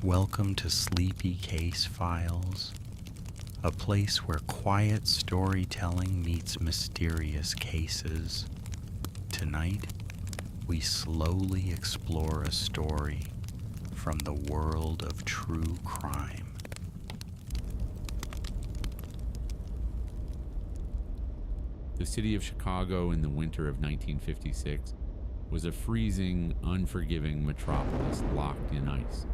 Welcome to Sleepy Case Files, a place where quiet storytelling meets mysterious cases. Tonight, we slowly explore a story from the world of true crime. The city of Chicago in the winter of 1956 was a freezing, unforgiving metropolis locked in ice.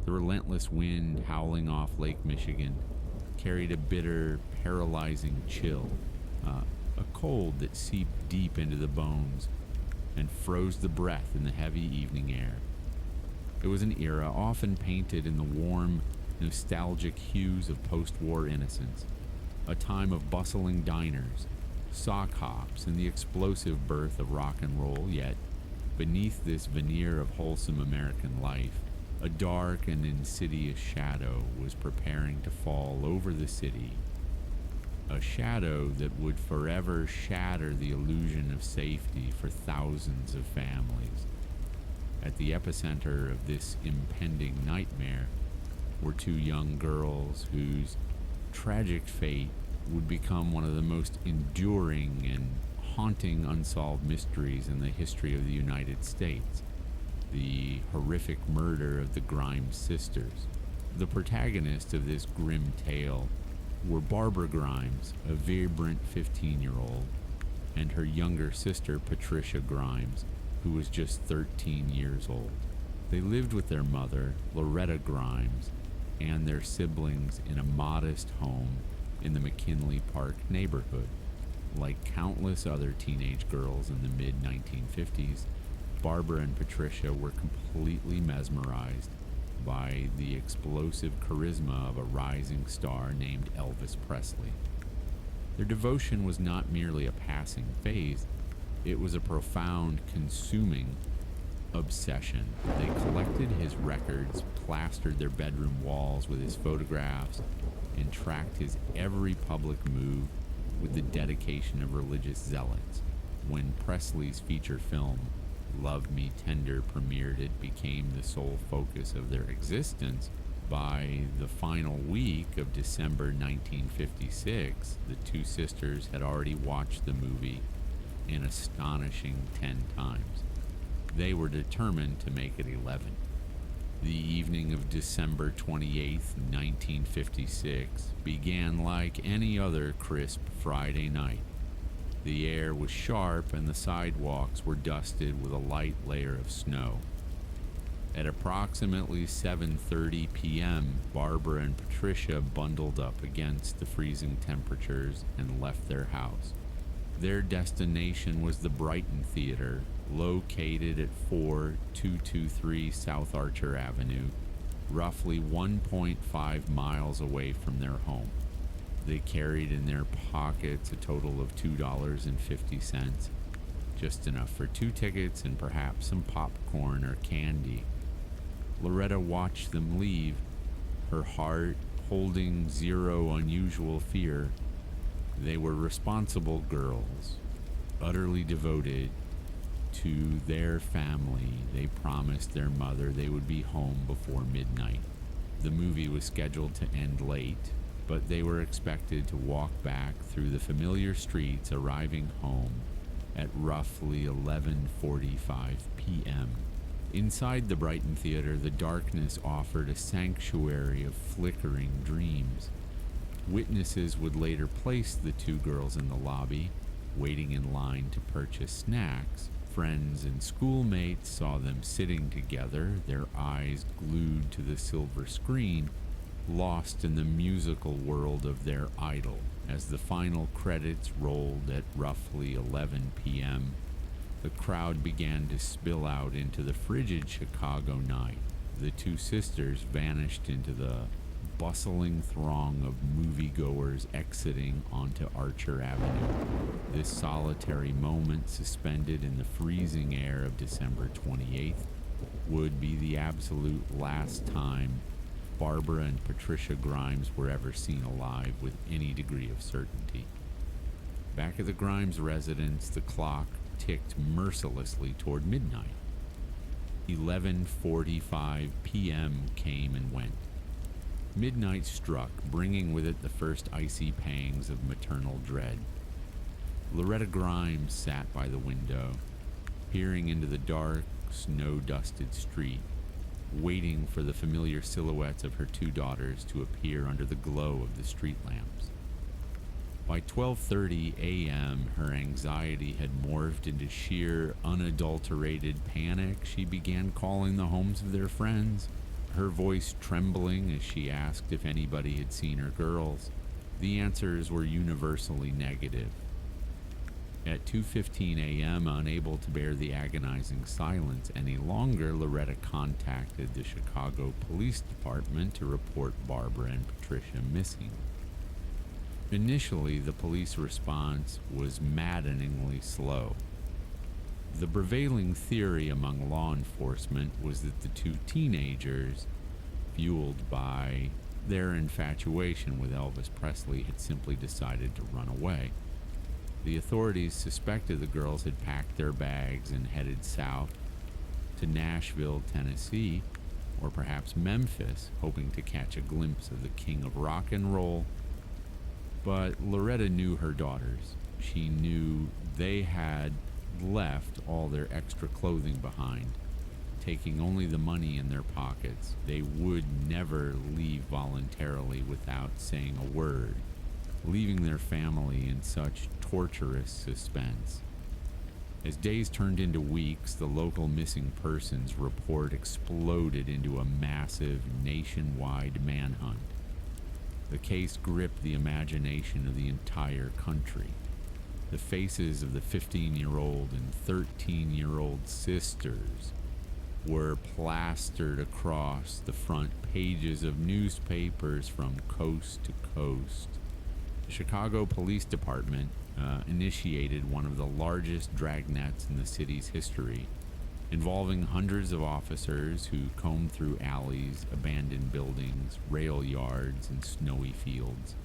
The relentless wind howling off Lake Michigan carried a bitter, paralyzing chill, a cold that seeped deep into the bones and froze the breath in the heavy evening air. It was an era often painted in the warm, nostalgic hues of post-war innocence, a time of bustling diners, sock hops, and the explosive birth of rock and roll, yet beneath this veneer of wholesome American life, a dark and insidious shadow was preparing to fall over the city, a shadow that would forever shatter the illusion of safety for thousands of families. At the epicenter of this impending nightmare were two young girls whose tragic fate would become one of the most enduring and haunting unsolved mysteries in the history of the United States: the horrific murder of the Grimes sisters. The protagonists of this grim tale were Barbara Grimes, a vibrant 15-year-old, and her younger sister Patricia Grimes, who was just 13 years old. They lived with their mother, Loretta Grimes, and their siblings in a modest home in the McKinley Park neighborhood. Like countless other teenage girls in the mid-1950s, Barbara and Patricia were completely mesmerized by the explosive charisma of a rising star named Elvis Presley. Their devotion was not merely a passing phase, it was a profound, consuming obsession. They collected his records, plastered their bedroom walls with his photographs, and tracked his every public move with the dedication of religious zealots. When Presley's feature film, Love Me Tender, premiered, it became the sole focus of their existence. By the final week of December 1956, the two sisters had already watched the movie an astonishing 10 times. They were determined to make it 11. The evening of December 28th, 1956, began like any other crisp Friday night. The air was sharp and the sidewalks were dusted with a light layer of snow. At approximately 7:30 p.m., Barbara and Patricia bundled up against the freezing temperatures and left their house. Their destination was the Brighton Theater, located at 4223 South Archer Avenue, roughly 1.5 miles away from their home. They carried in their pockets a total of $2.50, just enough for 2 tickets and perhaps some popcorn or candy. Loretta watched them leave, her heart holding zero unusual fear. They were responsible girls, utterly devoted to their family. They promised their mother they would be home before midnight. The movie was scheduled to end late, but they were expected to walk back through the familiar streets, arriving home at roughly 11:45 p.m. Inside the Brighton Theater, the darkness offered a sanctuary of flickering dreams. Witnesses would later place the two girls in the lobby, waiting in line to purchase snacks. Friends and schoolmates saw them sitting together, their eyes glued to the silver screen, lost in the musical world of their idol. As the final credits rolled at roughly 11 p.m., the crowd began to spill out into the frigid Chicago night. The two sisters vanished into the bustling throng of moviegoers exiting onto Archer Avenue. This solitary moment, suspended in the freezing air of December 28th, would be the absolute last time Barbara and Patricia Grimes were ever seen alive with any degree of certainty. Back at the Grimes residence, the clock ticked mercilessly toward midnight. 11:45 p.m. came and went. Midnight struck, bringing with it the first icy pangs of maternal dread. Loretta Grimes sat by the window, peering into the dark, snow-dusted street, waiting for the familiar silhouettes of her two daughters to appear under the glow of the street lamps. By 12:30 a.m., her anxiety had morphed into sheer, unadulterated panic. She began calling the homes of their friends, her voice trembling as she asked if anybody had seen her girls. The answers were universally negative. At 2:15 a.m., unable to bear the agonizing silence any longer, Loretta contacted the Chicago Police Department to report Barbara and Patricia missing. Initially, the police response was maddeningly slow. The prevailing theory among law enforcement was that the two teenagers, fueled by their infatuation with Elvis Presley, had simply decided to run away. The authorities suspected the girls had packed their bags and headed south to Nashville, Tennessee, or perhaps Memphis, hoping to catch a glimpse of the king of rock and roll. But Loretta knew her daughters. She knew they had left all their extra clothing behind, taking only the money in their pockets. They would never leave voluntarily without saying a word, leaving their family in such torturous suspense. As days turned into weeks, the local missing persons report exploded into a massive nationwide manhunt. The case gripped the imagination of the entire country. The faces of the 15-year-old and 13-year-old sisters were plastered across the front pages of newspapers from coast to coast. The Chicago Police Department initiated one of the largest dragnets in the city's history, involving hundreds of officers who combed through alleys, abandoned buildings, rail yards, and snowy fields.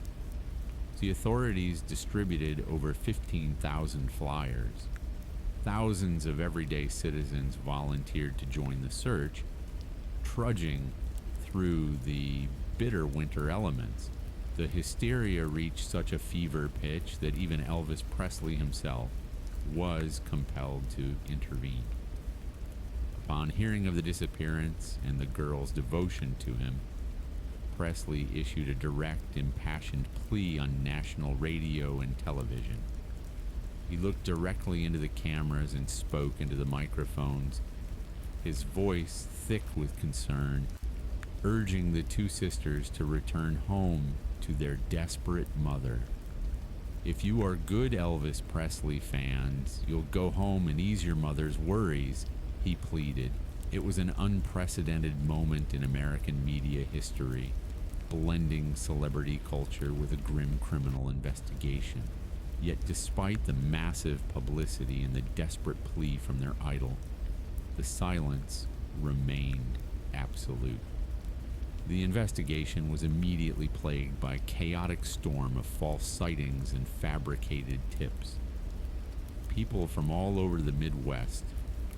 The authorities distributed over 15,000 flyers. Thousands of everyday citizens volunteered to join the search, trudging through the bitter winter elements. The hysteria reached such a fever pitch that even Elvis Presley himself was compelled to intervene. Upon hearing of the disappearance and the girls' devotion to him, Presley issued a direct, impassioned plea on national radio and television. He looked directly into the cameras and spoke into the microphones, his voice thick with concern, urging the two sisters to return home to their desperate mother. If you are good Elvis Presley fans, you'll go home and ease your mother's worries, he pleaded. It was an unprecedented moment in American media history, blending celebrity culture with a grim criminal investigation. Yet despite the massive publicity and the desperate plea from their idol, the silence remained absolute. The investigation was immediately plagued by a chaotic storm of false sightings and fabricated tips. People from all over the Midwest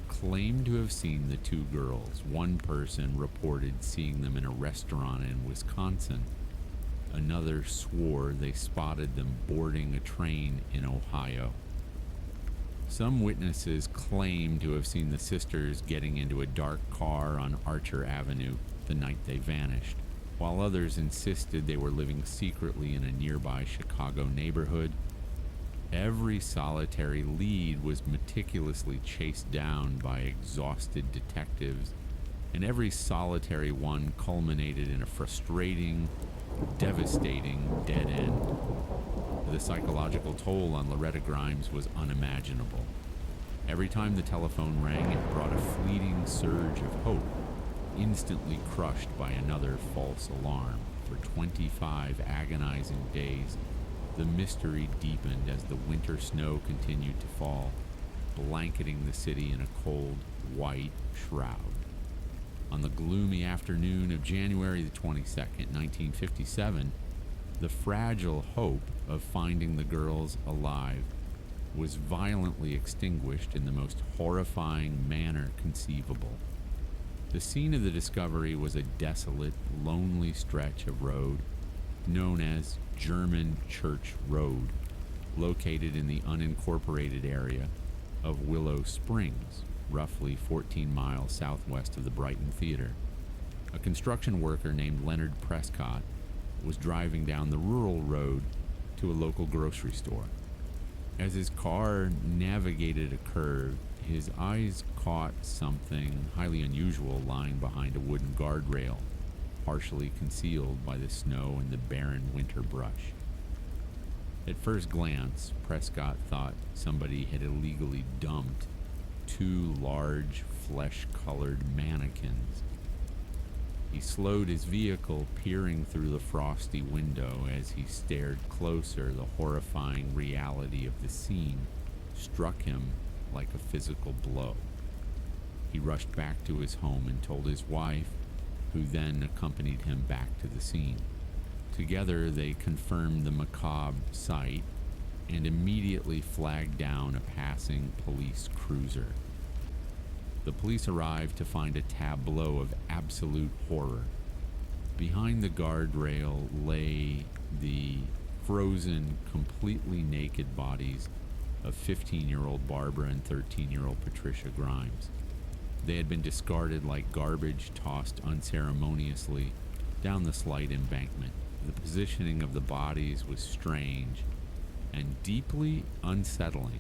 claimed to have seen the two girls. One person reported seeing them in a restaurant in Wisconsin. Another swore they spotted them boarding a train in Ohio. Some witnesses claimed to have seen the sisters getting into a dark car on Archer Avenue the night they vanished, while others insisted they were living secretly in a nearby Chicago neighborhood. Every solitary lead was meticulously chased down by exhausted detectives, and every solitary one culminated in a frustrating, devastating dead end. The psychological toll on Loretta Grimes was unimaginable. Every time the telephone rang, it brought a fleeting surge of hope, instantly crushed by another false alarm. For 25 agonizing days, the mystery deepened as the winter snow continued to fall, blanketing the city in a cold, white shroud. On the gloomy afternoon of January the 22nd, 1957, the fragile hope of finding the girls alive was violently extinguished in the most horrifying manner conceivable. The scene of the discovery was a desolate, lonely stretch of road known as German Church Road, located in the unincorporated area of Willow Springs, roughly 14 miles southwest of the Brighton Theater. A construction worker named Leonard Prescott was driving down the rural road to a local grocery store. As his car navigated a curve, his eyes caught something highly unusual lying behind a wooden guardrail, partially concealed by the snow and the barren winter brush. At first glance, Prescott thought somebody had illegally dumped two large, flesh-colored mannequins. He slowed his vehicle, peering through the frosty window. As he stared closer, the horrifying reality of the scene struck him like a physical blow. He rushed back to his home and told his wife, who then accompanied him back to the scene. Together, they confirmed the macabre sight and immediately flagged down a passing police cruiser. The police arrived to find a tableau of absolute horror. Behind the guardrail lay the frozen, completely naked bodies of 15-year-old Barbara and 13-year-old Patricia Grimes. They had been discarded like garbage, tossed unceremoniously down the slight embankment. The positioning of the bodies was strange and deeply unsettling.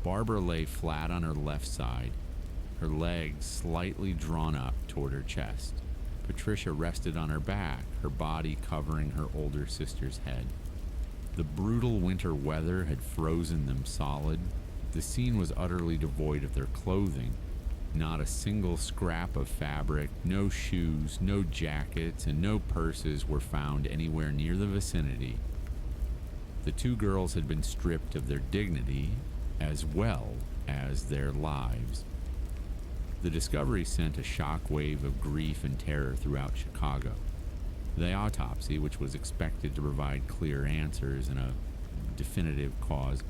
Barbara lay flat on her left side, her legs slightly drawn up toward her chest. Patricia rested on her back, her body covering her older sister's head. The brutal winter weather had frozen them solid. The scene was utterly devoid of their clothing. Not a single scrap of fabric, no shoes, no jackets, and no purses were found anywhere near the vicinity. The two girls had been stripped of their dignity as well as their lives. The discovery sent a shockwave of grief and terror throughout Chicago. The autopsy, which was expected to provide clear answers and a definitive cause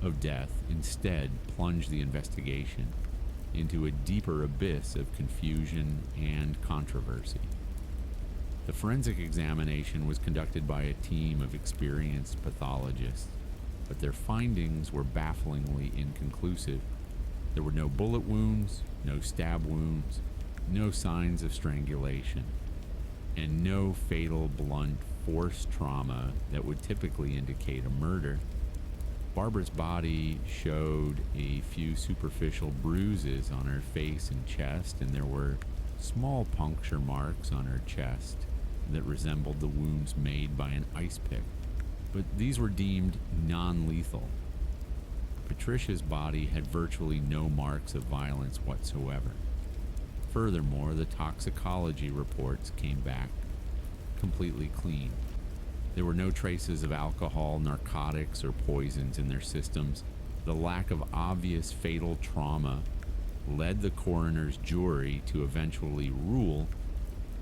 of death, instead plunged the investigation into a deeper abyss of confusion and controversy. The forensic examination was conducted by a team of experienced pathologists, but their findings were bafflingly inconclusive. There were no bullet wounds, no stab wounds, no signs of strangulation, and no fatal blunt force trauma that would typically indicate a murder. Barbara's body showed a few superficial bruises on her face and chest, and there were small puncture marks on her chest that resembled the wounds made by an ice pick, but these were deemed non-lethal. Patricia's body had virtually no marks of violence whatsoever. Furthermore, the toxicology reports came back completely clean. There were no traces of alcohol, narcotics, or poisons in their systems. The lack of obvious fatal trauma led the coroner's jury to eventually rule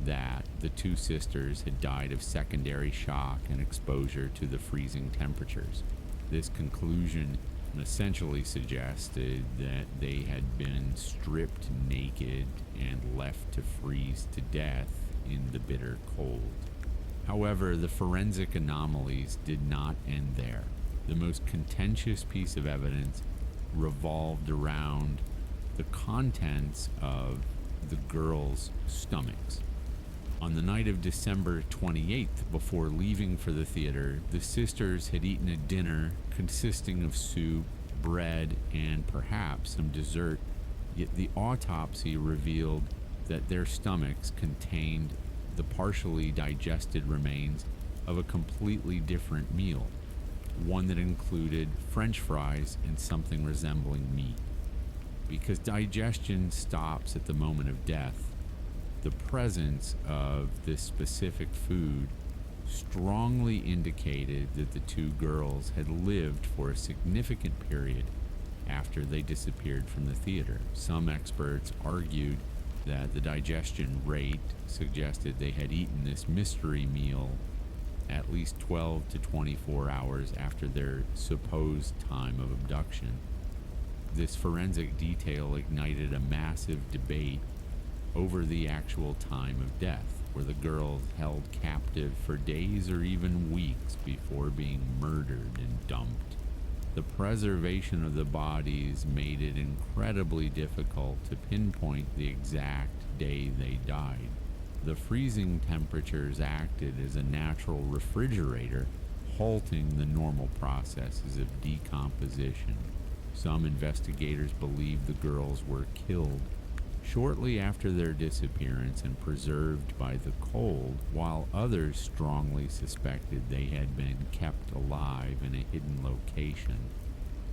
that the two sisters had died of secondary shock and exposure to the freezing temperatures. This conclusion essentially suggested that they had been stripped naked and left to freeze to death in the bitter cold. However, the forensic anomalies did not end there. The most contentious piece of evidence revolved around the contents of the girls' stomachs. On the night of December 28th, before leaving for the theater, the sisters had eaten a dinner consisting of soup, bread, and perhaps some dessert, yet the autopsy revealed that their stomachs contained the partially digested remains of a completely different meal, one that included French fries and something resembling meat. Because digestion stops at the moment of death, the presence of this specific food strongly indicated that the two girls had lived for a significant period after they disappeared from the theater. Some experts argued that the digestion rate suggested they had eaten this mystery meal at least 12 to 24 hours after their supposed time of abduction. This forensic detail ignited a massive debate over the actual time of death, where the girls held captive for days or even weeks before being murdered and dumped. The preservation of the bodies made it incredibly difficult to pinpoint the exact day they died. The freezing temperatures acted as a natural refrigerator, halting the normal processes of decomposition. Some investigators believe the girls were killed shortly after their disappearance and preserved by the cold, while others strongly suspected they had been kept alive in a hidden location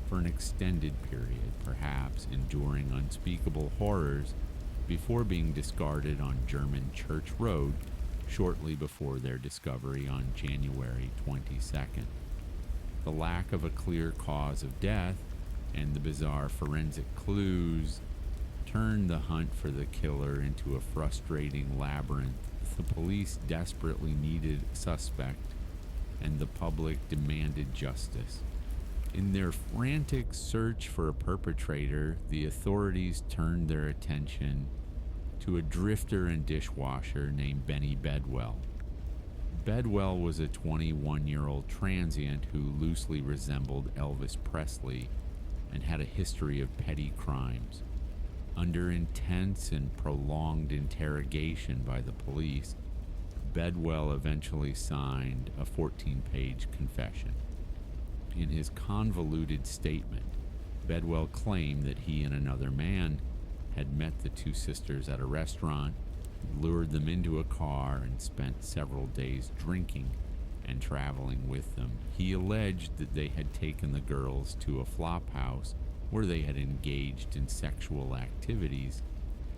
for an extended period, perhaps enduring unspeakable horrors before being discarded on German Church Road shortly before their discovery on January 22nd. The lack of a clear cause of death and the bizarre forensic clues turned the hunt for the killer into a frustrating labyrinth. The police desperately needed a suspect, and the public demanded justice. In their frantic search for a perpetrator, the authorities turned their attention to a drifter and dishwasher named Benny Bedwell. Bedwell was a 21-year-old transient who loosely resembled Elvis Presley and had a history of petty crimes. Under intense and prolonged interrogation by the police, Bedwell eventually signed a 14-page confession. In his convoluted statement, Bedwell claimed that he and another man had met the two sisters at a restaurant, lured them into a car, and spent several days drinking and traveling with them. He alleged that they had taken the girls to a flop house where they had engaged in sexual activities,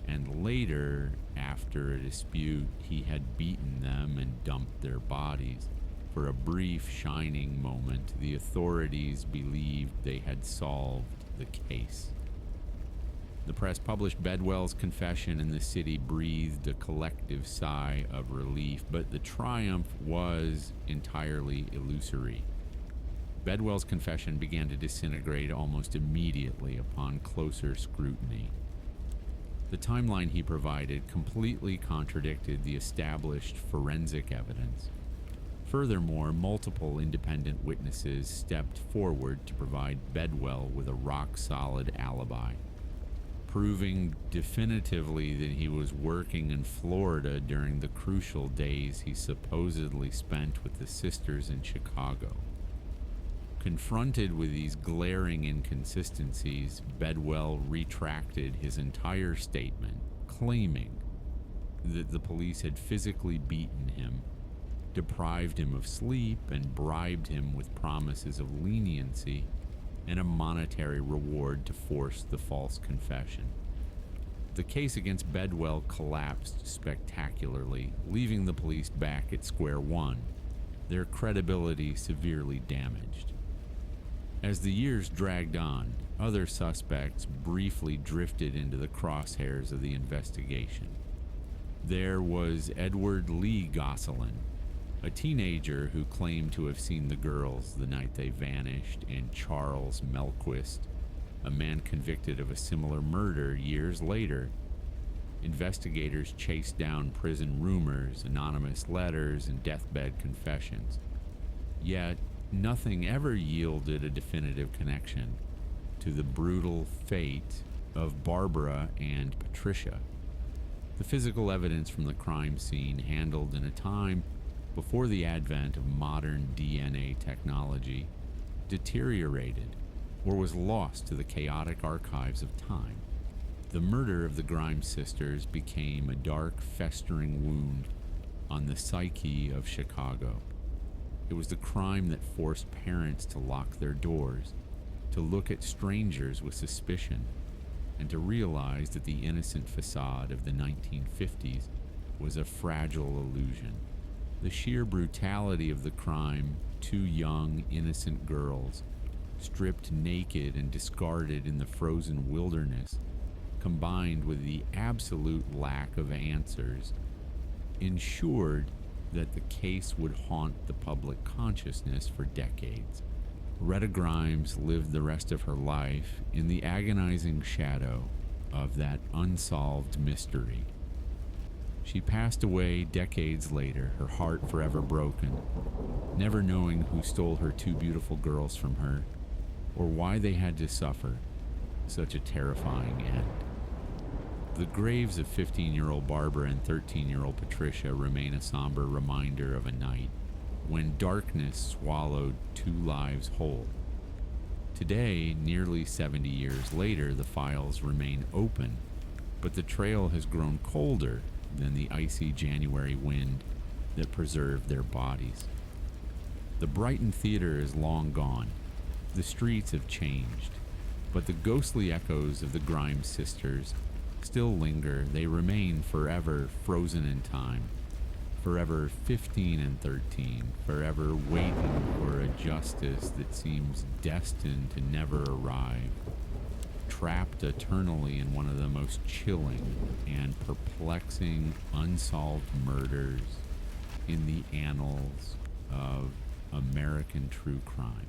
and later, after a dispute, he had beaten them and dumped their bodies. For a brief, shining moment, the authorities believed they had solved the case. The press published Bedwell's confession, and the city breathed a collective sigh of relief, but the triumph was entirely illusory. Bedwell's confession began to disintegrate almost immediately upon closer scrutiny. The timeline he provided completely contradicted the established forensic evidence. Furthermore, multiple independent witnesses stepped forward to provide Bedwell with a rock-solid alibi, proving definitively that he was working in Florida during the crucial days he supposedly spent with the sisters in Chicago. Confronted with these glaring inconsistencies, Bedwell retracted his entire statement, claiming that the police had physically beaten him, deprived him of sleep, and bribed him with promises of leniency and a monetary reward to force the false confession. The case against Bedwell collapsed spectacularly, leaving the police back at square one, their credibility severely damaged. As the years dragged on, other suspects briefly drifted into the crosshairs of the investigation. There was Edward Lee Gosselin, a teenager who claimed to have seen the girls the night they vanished, and Charles Melquist, a man convicted of a similar murder years later. Investigators chased down prison rumors, anonymous letters, and deathbed confessions. Yet, nothing ever yielded a definitive connection to the brutal fate of Barbara and Patricia. The physical evidence from the crime scene, handled in a time before the advent of modern DNA technology, deteriorated or was lost to the chaotic archives of time. The murder of the Grimes sisters became a dark, festering wound on the psyche of Chicago. It was the crime that forced parents to lock their doors, to look at strangers with suspicion, and to realize that the innocent facade of the 1950s was a fragile illusion. The sheer brutality of the crime, two young, innocent girls, stripped naked and discarded in the frozen wilderness, combined with the absolute lack of answers, ensured that the case would haunt the public consciousness for decades. Retta Grimes lived the rest of her life in the agonizing shadow of that unsolved mystery, She passed away decades later, her heart forever broken, never knowing who stole her two beautiful girls from her or why they had to suffer such a terrifying end. The graves of 15-year-old Barbara and 13-year-old Patricia remain a somber reminder of a night when darkness swallowed two lives whole. Today, nearly 70 years later, the files remain open, but the trail has grown colder than the icy January wind that preserved their bodies. The Brighton Theater is long gone. The streets have changed, but the ghostly echoes of the Grimes sisters still linger. They remain forever frozen in time, forever 15 and 13, forever waiting for a justice that seems destined to never arrive, trapped eternally in one of the most chilling and perplexing unsolved murders in the annals of American true crime.